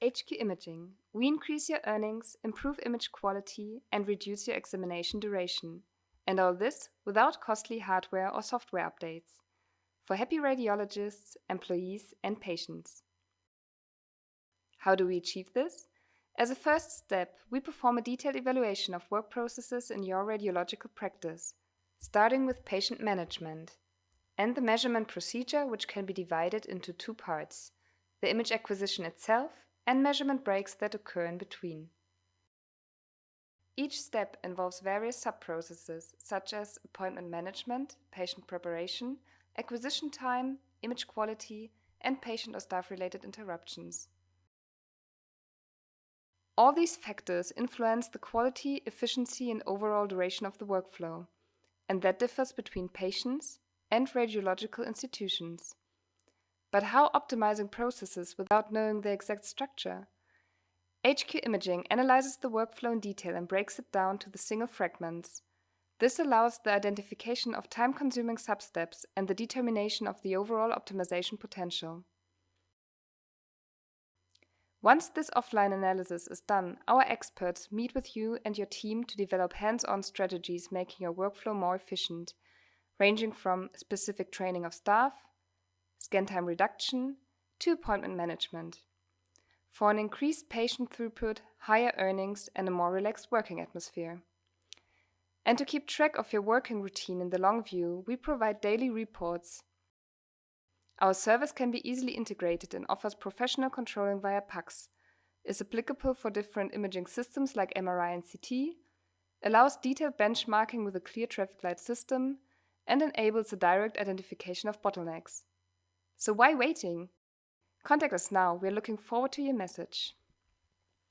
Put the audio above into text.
HQ Imaging, we increase your earnings, improve image quality, and reduce your examination duration. And all this without costly hardware or software updates. For happy radiologists, employees, and patients. How do we achieve this? As a first step, we perform a detailed evaluation of work processes in your radiological practice, starting with patient management, and the measurement procedure, which can be divided into two parts: the image acquisition itself and measurement breaks that occur in between. Each step involves various sub-processes such as appointment management, patient preparation, acquisition time, image quality, and patient or staff-related interruptions. All these factors influence the quality, efficiency, and overall duration of the workflow, and that differs between patients and radiological institutions. But how optimizing processes without knowing the exact structure? HQ Imaging analyzes the workflow in detail and breaks it down to the single fragments. This allows the identification of time-consuming sub-steps and the determination of the overall optimization potential. Once this offline analysis is done, our experts meet with you and your team to develop hands-on strategies making your workflow more efficient, ranging from specific training of staff, scan time reduction, to appointment management, for an increased patient throughput, higher earnings, and a more relaxed working atmosphere. And to keep track of your working routine in the long view, we provide daily reports. Our service can be easily integrated and offers professional controlling via PACS, is applicable for different imaging systems like MRI and CT, allows detailed benchmarking with a clear traffic light system, and enables a direct identification of bottlenecks. So why waiting? Contact us now. We're looking forward to your message.